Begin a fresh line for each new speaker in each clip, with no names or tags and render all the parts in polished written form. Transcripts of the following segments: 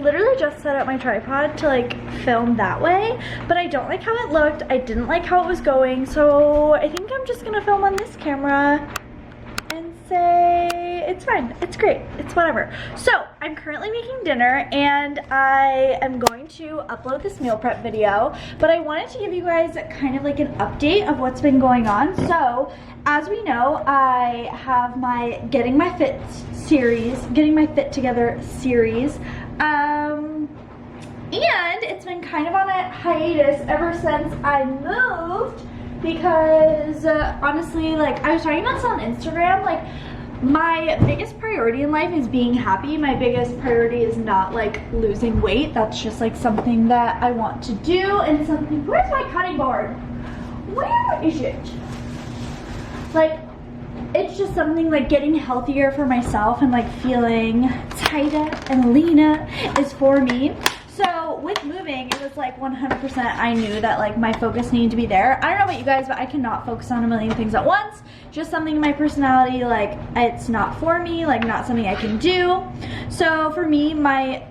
literally just set up my tripod to like film that way, but I don't like how it looked. I didn't like how it was going, so I think I'm just gonna film on this camera and say it's fine, it's great, it's whatever. So I'm currently making dinner and I am going to upload this meal prep video, but I wanted to give you guys kind of like an update of what's been going on. So as we know, I have my Getting My Fit Together series, and it's been kind of on a hiatus ever since I moved, because honestly, like I was talking about this on Instagram, like my biggest priority in life is being happy. My biggest priority is not like losing weight. That's just like something that I want to do, and something. Where's my cutting board? Where is it? Like, it's just something like getting healthier for myself and like feeling tighter and leaner is for me. So with moving, it was like 100% I knew that like my focus needed to be there. I don't know about you guys, but I cannot focus on a million things at once. Just something in my personality, like it's not for me, like not something I can do. So for me, my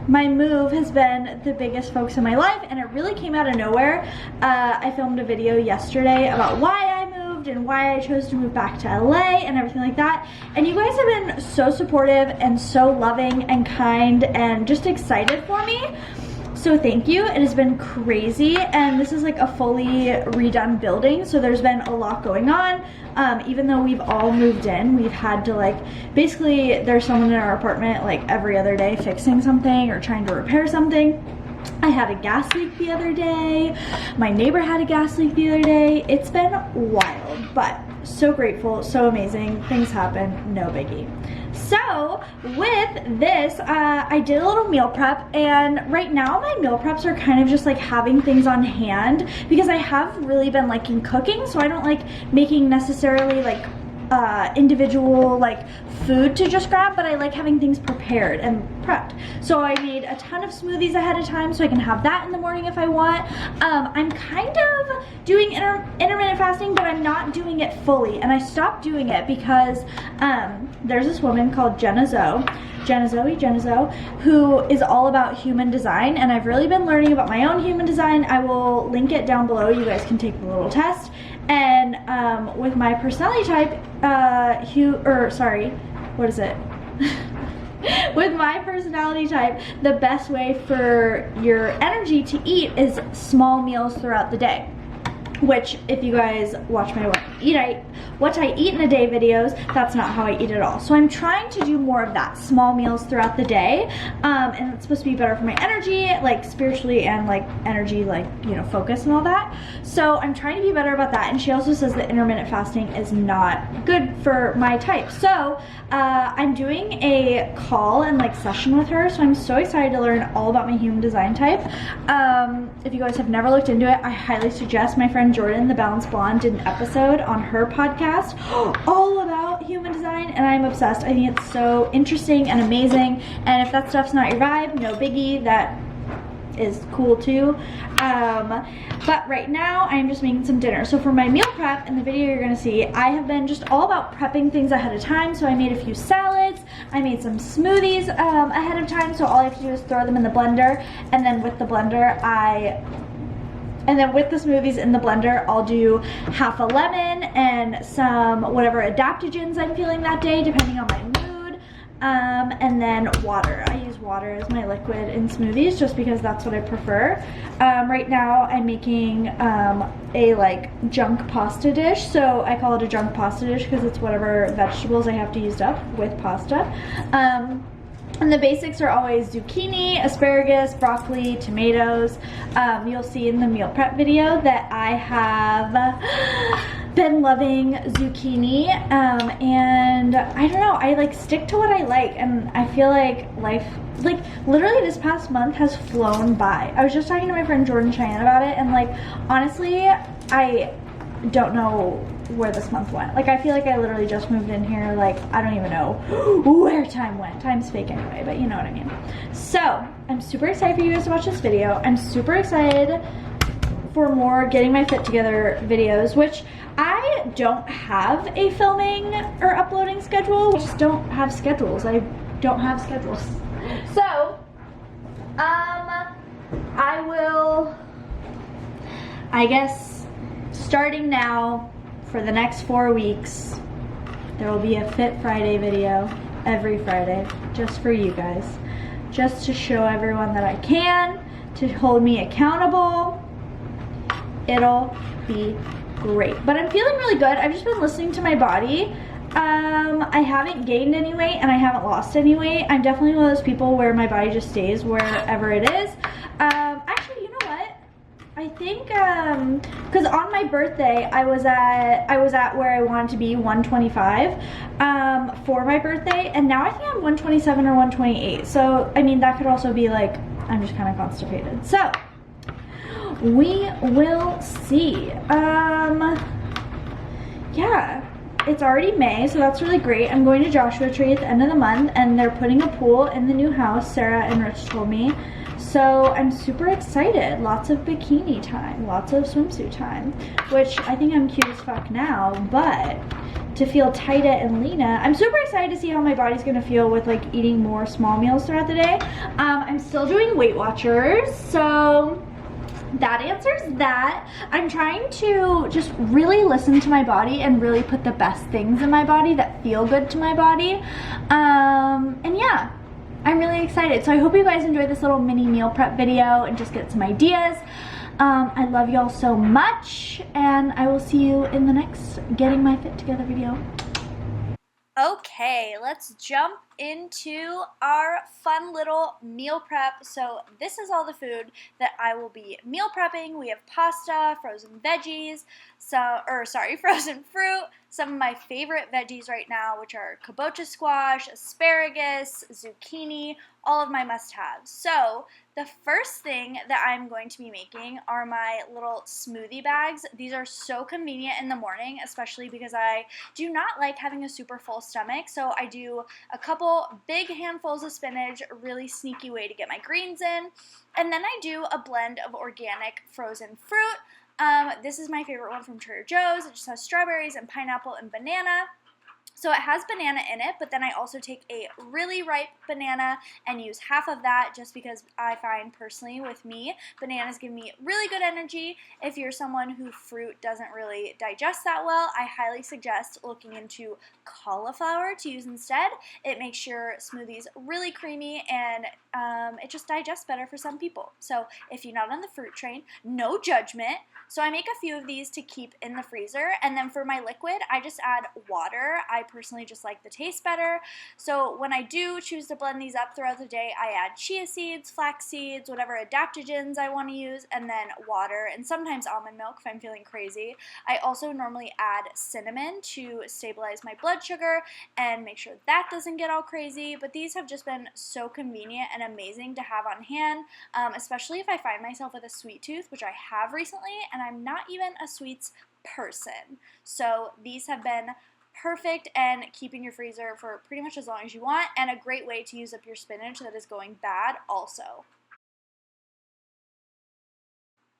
move has been the biggest focus in my life, and it really came out of nowhere. I filmed a video yesterday about why I moved and why I chose to move back to LA and everything like that, and you guys have been so supportive and so loving and kind and just excited for me. So thank you. It has been crazy, and this is like a fully redone building, so there's been a lot going on. Even though we've all moved in, we've had to like, basically there's someone in our apartment like every other day fixing something or trying to repair something. I had a gas leak the other day. My neighbor had a gas leak the other day. It's been wild, but so grateful, so amazing. Things happen, no biggie. So with this, I did a little meal prep, and right now my meal preps are kind of just like having things on hand, because I have really been liking cooking, so I don't like making necessarily like individual like food to just grab, but I like having things prepared and prepped. So I made a ton of smoothies ahead of time so I can have that in the morning if I want. I'm kind of doing intermittent fasting, but I'm not doing it fully, and I stopped doing it because there's this woman called Jenna Zoe, who is all about human design, and I've really been learning about my own human design. I will link it down below. You guys can take the little test. And with my personality type, with my personality type, the best way for your energy to eat is small meals throughout the day. Which, if you guys watch my what I eat in a day videos, that's not how I eat at all. So I'm trying to do more of that, small meals throughout the day, and it's supposed to be better for my energy, like spiritually, and like energy, like, you know, focus and all that. So I'm trying to be better about that. And she also says that intermittent fasting is not good for my type. So I'm doing a call and like session with her, so I'm so excited to learn all about my human design type. If you guys have never looked into it, I highly suggest. My friend Jordan, the Balanced Blonde, did an episode on her podcast all about human design, and I'm obsessed. I think it's so interesting and amazing, and if that stuff's not your vibe, no biggie, that is cool too. But right now I'm just making some dinner. So for my meal prep, in the video you're gonna see, I have been just all about prepping things ahead of time. So I made a few salads, I made some smoothies ahead of time, so all I have to do is throw them in the blender, and then with the smoothies in the blender, I'll do half a lemon and some whatever adaptogens I'm feeling that day, depending on my mood, and then water. I use water as my liquid in smoothies just because that's what I prefer. Right now I'm making a like junk pasta dish, so I call it a junk pasta dish because it's whatever vegetables I have to use up with pasta. And the basics are always zucchini, asparagus, broccoli, tomatoes. You'll see in the meal prep video that I have been loving zucchini, and I don't know, I like stick to what I like, and I feel like life, like literally this past month has flown by. I was just talking to my friend Jordan Cheyenne about it, and like honestly, I don't know where this month went. Like I feel like I literally just moved in here, like I don't even know where time went. Time's fake anyway, but you know what I mean. So I'm super excited for you guys to watch this video. I'm super excited for more Getting My Fit Together videos, which I don't have a filming or uploading schedule. I just don't have schedules. I don't have schedules. So I will, I guess, starting now for the next 4 weeks, there will be a Fit Friday video every Friday just for you guys. Just to show everyone that I can, to hold me accountable. It'll be great. But I'm feeling really good. I've just been listening to my body. I haven't gained any weight and I haven't lost any weight. I'm definitely one of those people where my body just stays wherever it is. Actually, you know what? I think, because on my birthday, I was at where I wanted to be, 125, for my birthday, and now I think I'm 127 or 128. So, I mean, that could also be like, I'm just kind of constipated. So, we will see. Yeah. It's already May, so that's really great. I'm going to Joshua Tree at the end of the month, and they're putting a pool in the new house, Sarah and Rich told me. So I'm super excited. Lots of bikini time, lots of swimsuit time, which I think I'm cute as fuck now, but to feel tighter and leaner, I'm super excited to see how my body's gonna feel with like eating more small meals throughout the day. I'm still doing Weight Watchers, so that answers that. I'm trying to just really listen to my body and really put the best things in my body that feel good to my body. And yeah, I'm really excited. So I hope you guys enjoyed this little mini meal prep video and just get some ideas. I love y'all so much, and I will see you in the next Getting My Fit Together video. Okay, let's jump into our fun little meal prep. So this is all the food that I will be meal prepping. We have pasta, frozen veggies, frozen fruit, some of my favorite veggies right now, which are kabocha squash, asparagus, zucchini, all of my must-haves. So the first thing that I'm going to be making are my little smoothie bags. These are so convenient in the morning, especially because I do not like having a super full stomach. So I do a couple big handfuls of spinach, a really sneaky way to get my greens in. And then I do a blend of organic frozen fruit. This is my favorite one from Trader Joe's. It just has strawberries and pineapple and banana. So it has banana in it, but then I also take a really ripe banana and use half of that just because I find personally with me, bananas give me really good energy. If you're someone who fruit doesn't really digest that well, I highly suggest looking into cauliflower to use instead. It makes your smoothies really creamy and it just digests better for some people. So if you're not on the fruit train, no judgment. So I make a few of these to keep in the freezer, and then for my liquid, I just add water. I personally just like the taste better. So when I do choose to blend these up throughout the day, I add chia seeds, flax seeds, whatever adaptogens I want to use, and then water, and sometimes almond milk if I'm feeling crazy. I also normally add cinnamon to stabilize my blood sugar and make sure that doesn't get all crazy, but these have just been so convenient and amazing to have on hand, especially if I find myself with a sweet tooth, which I have recently, and I'm not even a sweets person. So these have been perfect and keep in your freezer for pretty much as long as you want, and a great way to use up your spinach that is going bad also.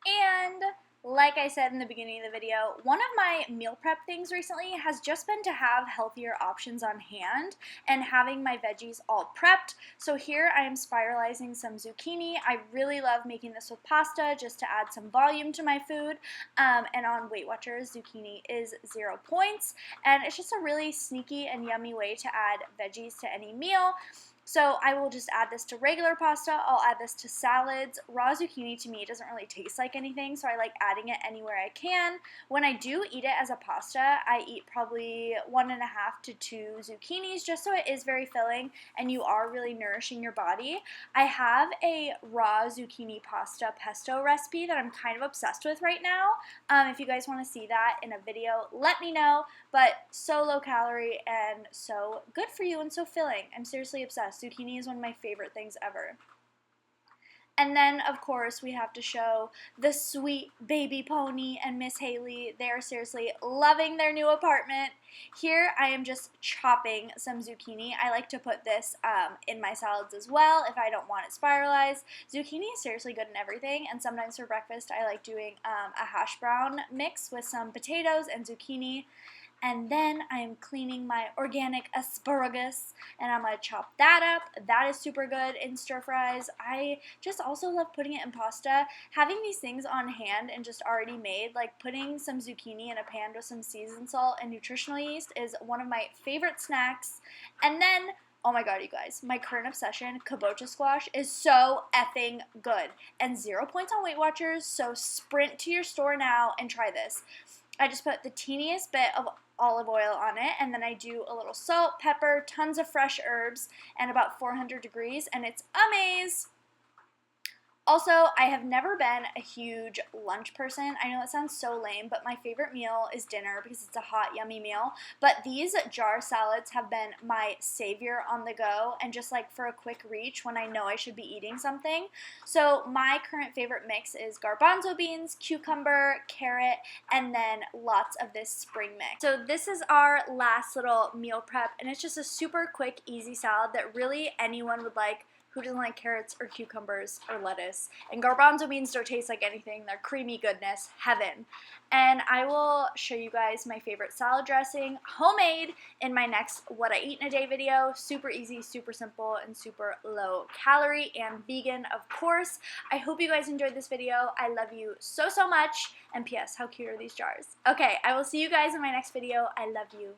And like I said in the beginning of the video, one of my meal prep things recently has just been to have healthier options on hand and having my veggies all prepped. So here I am spiralizing some zucchini. I really love making this with pasta just to add some volume to my food. And on Weight Watchers, zucchini is 0 points. And it's just a really sneaky and yummy way to add veggies to any meal. So I will just add this to regular pasta. I'll add this to salads. Raw zucchini to me doesn't really taste like anything, so I like adding it anywhere I can. When I do eat it as a pasta, I eat probably 1.5 to 2 zucchinis just so it is very filling and you are really nourishing your body. I have a raw zucchini pasta pesto recipe that I'm kind of obsessed with right now. If you guys want to see that in a video, let me know. But so low calorie and so good for you and so filling. I'm seriously obsessed. Zucchini is one of my favorite things ever. And then, of course, we have to show the sweet baby pony and Miss Haley. They are seriously loving their new apartment. Here, I am just chopping some zucchini. I like to put this in my salads as well if I don't want it spiralized. Zucchini is seriously good in everything, and sometimes for breakfast, I like doing a hash brown mix with some potatoes and zucchini. And then I am cleaning my organic asparagus, and I'm going to chop that up. That is super good in stir fries. I just also love putting it in pasta. Having these things on hand and just already made, like putting some zucchini in a pan with some seasoned salt and nutritional yeast, is one of my favorite snacks. And then, oh my god, you guys, my current obsession, kabocha squash, is so effing good. And 0 points on Weight Watchers, so sprint to your store now and try this. I just put the teeniest bit of olive oil on it, and then I do a little salt, pepper, tons of fresh herbs, and about 400 degrees, and it's amaze. Also, I have never been a huge lunch person. I know that sounds so lame, but my favorite meal is dinner because it's a hot, yummy meal. But these jar salads have been my savior on the go and just like for a quick reach when I know I should be eating something. So my current favorite mix is garbanzo beans, cucumber, carrot, and then lots of this spring mix. So this is our last little meal prep, and it's just a super quick, easy salad that really anyone would like who doesn't like carrots or cucumbers or lettuce. And garbanzo beans don't taste like anything. They're creamy goodness, heaven. And I will show you guys my favorite salad dressing, homemade, in my next What I Eat in a Day video. Super easy, super simple, and super low calorie and vegan, of course. I hope you guys enjoyed this video. I love you so, so much. And P.S., how cute are these jars? Okay, I will see you guys in my next video. I love you.